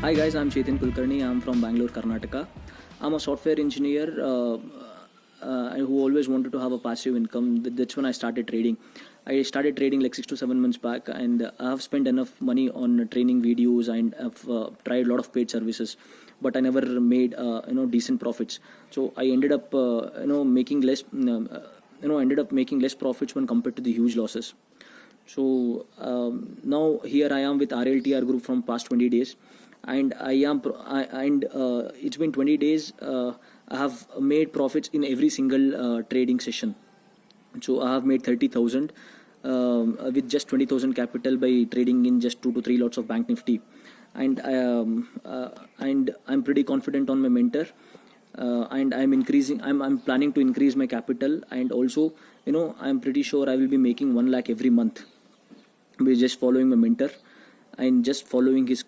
Hi guys, I'm Chetan Kulkarni. I'm from Bangalore, Karnataka. I'm a software engineer who always wanted to have a passive income. That's when I started trading. I started trading like 6 to 7 months back, and I have spent enough money on training videos and I've tried a lot of paid services, but I never made decent profits. So I ended up making less. Ended up making less profits when compared to the huge losses. So now here I am with RLTR Group from past 20 days, and it's been 20 days. I have made profits in every single trading session. So I have made 30,000 with just 20,000 capital by trading in just 2 to 3 lots of Bank Nifty, and I'm pretty confident on my mentor. And I'm planning to increase my capital, and also I'm pretty sure I will be making 1 lakh every month by just following my mentor and just following his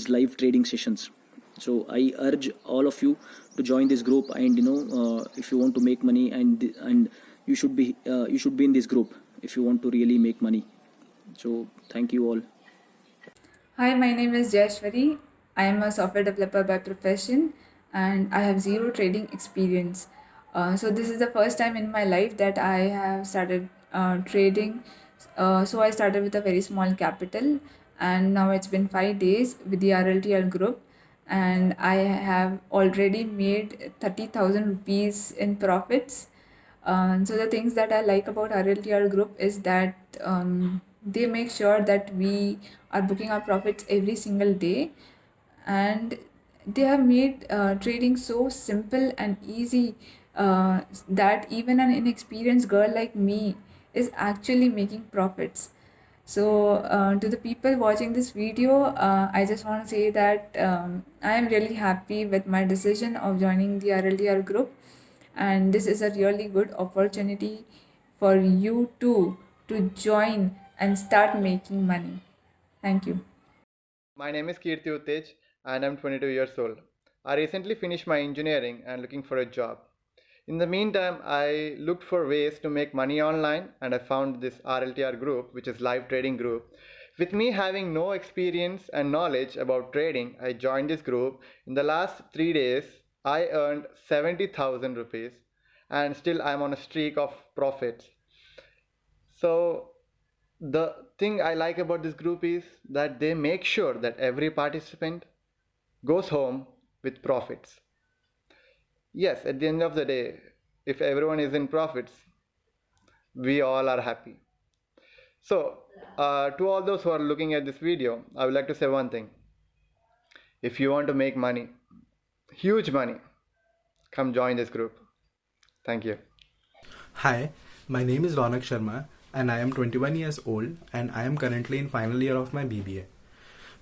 live trading sessions. So I urge all of you to join this group, and if you want to make money, and you should be in this group if you want to really make money. So thank you all. Hi, my name is Jayashwari. I am a software developer by profession and I have zero trading experience. So, this is the first time in my life that I have started trading. So, I started with a very small capital and now it's been 5 days with the RLTR group and I have already made 30,000 rupees in profits. So the things that I like about RLTR group is that they make sure that we are booking our profits every single day, and they have made trading so simple and easy that even an inexperienced girl like me is actually making profits. So, to the people watching this video, I just want to say that I am really happy with my decision of joining the RLDR group, and this is a really good opportunity for you too to join and start making money. Thank you. My name is Kirti Uttej and I'm 22 years old. I recently finished my engineering and looking for a job. In the meantime, I looked for ways to make money online and I found this RLTR group, which is live trading group. With me having no experience and knowledge about trading, I joined this group. In the last 3 days, I earned 70,000 rupees and still I'm on a streak of profits. So the thing I like about this group is that they make sure that every participant goes home with profits. Yes, at the end of the day, if everyone is in profits, we all are happy. So, to all those who are looking at this video, I would like to say one thing. If you want to make money, huge money, come join this group. Thank you. Hi, my name is Ronak Sharma and I am 21 years old and I am currently in final year of my BBA.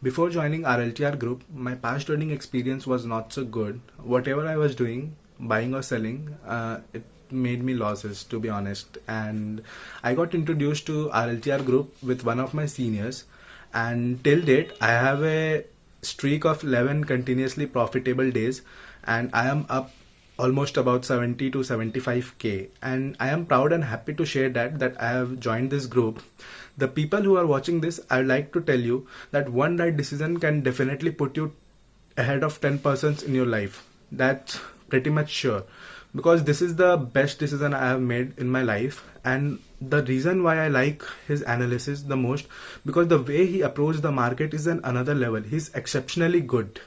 Before joining RLTR group, my past trading experience was not so good. Whatever I was doing, buying or selling, it made me losses to be honest. And I got introduced to RLTR group with one of my seniors, and till date I have a streak of 11 continuously profitable days, and I am up almost about 70 to 75k, and I am proud and happy to share that I have joined this group. The people who are watching this, I would like to tell you that one right decision can definitely put you ahead of 10 persons in your life. That's pretty much sure, because this is the best decision I have made in my life. And the reason why I like his analysis the most, because the way he approached the market is an another level. He's exceptionally good,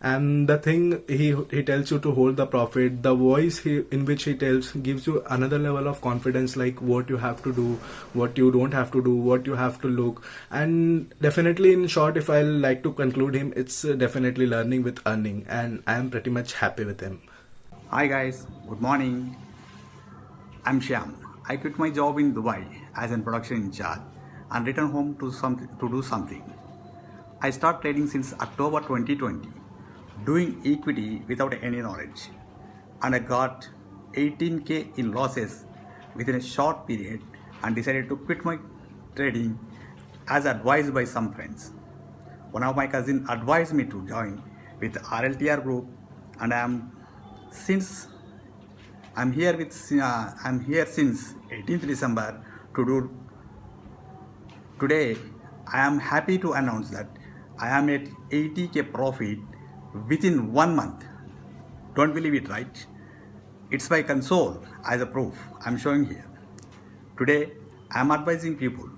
and the thing he tells you to hold the profit, the voice in which he tells gives you another level of confidence, like what you have to do, what you don't have to do, what you have to look. And definitely, in short, if I like to conclude him, it's definitely learning with earning, and I am pretty much happy with him. Hi guys, good morning. I'm Shyam. I quit my job in Dubai as a production in charge and returned home to do something. I started trading since October 2020, doing equity without any knowledge, and I got 18k in losses within a short period and decided to quit my trading as advised by some friends. One of my cousins advised me to join with RLTR group, and since I'm here since 18th December to do. Today, I am happy to announce that I am at 80k profit within 1 month. Don't believe it, right? It's my console as a proof I'm showing here. Today, I'm advising people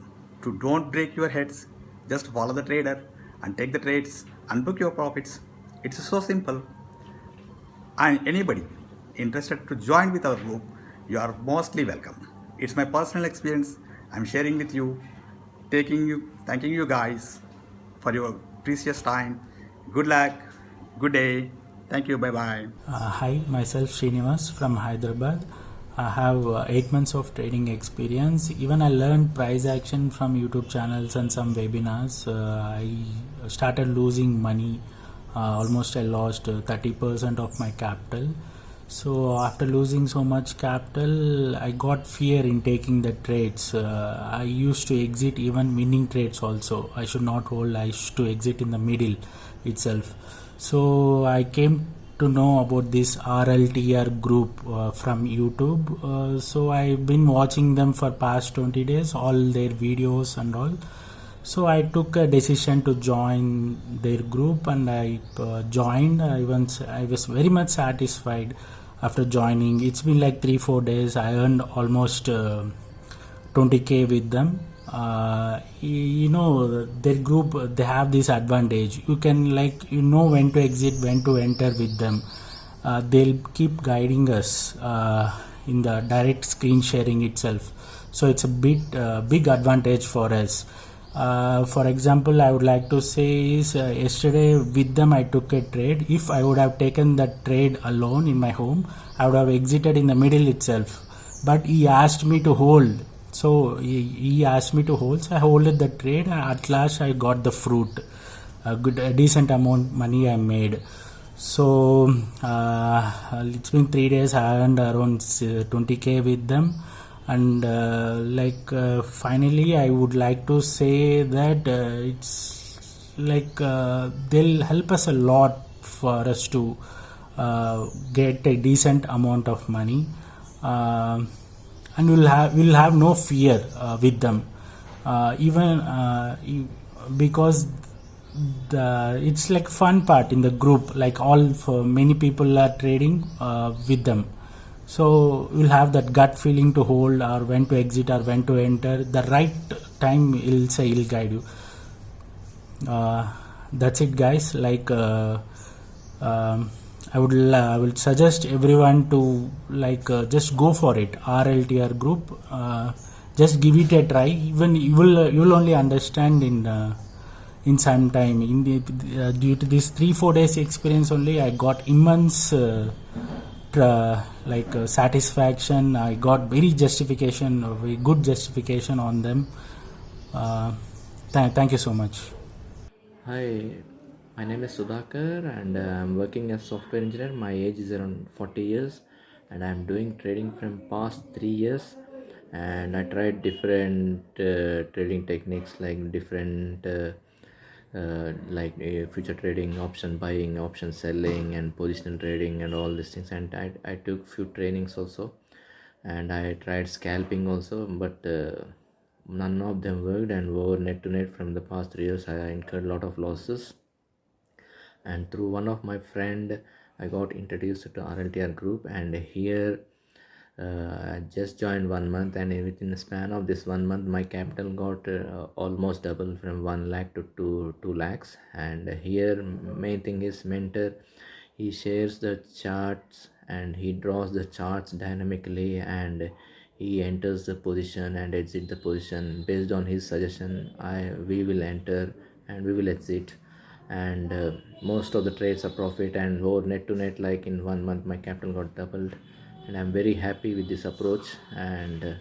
to don't break your heads, just follow the trader and take the trades and book your profits. It's so simple. And anybody interested to join with our group, you are mostly welcome. It's my personal experience I'm sharing with you, thanking you guys for your precious time. Good luck, good day. Thank you, bye bye. Hi, myself Srinivas from Hyderabad. I have 8 months of trading experience. Even I learned price action from YouTube channels and some webinars. I started losing money. Almost I lost 30% of my capital. So after losing so much capital, I got fear in taking the trades. I used to exit even winning trades also. I should not hold. I used to exit in the middle itself. So I came to know about this RLTR group from YouTube. So I've been watching them for past 20 days, all their videos and all. So I took a decision to join their group, and I joined. I was very much satisfied after joining. It's been like 3-4 days. I earned almost 20k with them. Their group, they have this advantage. You can when to exit, when to enter with them. They'll keep guiding us in the direct screen sharing itself. So it's a big advantage for us. For example, I would like to say is yesterday with them I took a trade. If I would have taken that trade alone in my home, I would have exited in the middle itself. But he asked me to hold. So he asked me to hold. So I holded the trade. At last I got the fruit. A decent amount money I made. So it's been 3 days. I earned around 20k with them. And finally I would like to say that it's they'll help us a lot for us to get a decent amount of money, and we'll have no fear with them, because it's like fun part in the group, like all for many people are trading with them. So you'll have that gut feeling to hold or when to exit or when to enter. The right time he'll guide you. That's it, guys. I would suggest everyone to just go for it. RLTR group. Just give it a try. Even you'll only understand in some time. Due to this 3-4 days experience only, I got immense satisfaction. I got very good justification on them. Thank you so much. Hi, my name is Sudhakar and I'm working as software engineer. My age is around 40 years and I'm doing trading from past 3 years, and I tried different trading techniques like different future trading, option buying, option selling, and positional trading and all these things. And I took few trainings also, and I tried scalping also, but none of them worked, and over net to net from the past 3 years I incurred a lot of losses. And through one of my friend I got introduced to RLTR group, and here I just joined 1 month, and within the span of this 1 month my capital got almost double from 1 lakh to 2 lakhs. And here main thing is mentor. He shares the charts and he draws the charts dynamically, and he enters the position and exit the position based on his suggestion. We will enter and we will exit, and most of the trades are profit, and over net to net, like in 1 month my capital got doubled, and I'm very happy with this approach. And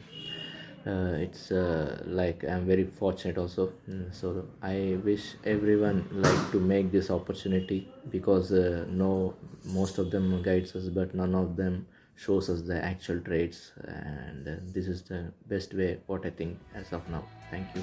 it's I'm very fortunate also. So I wish everyone like to make this opportunity, because no, most of them guides us but none of them shows us the actual trades, and this is the best way what I think as of now. Thank you.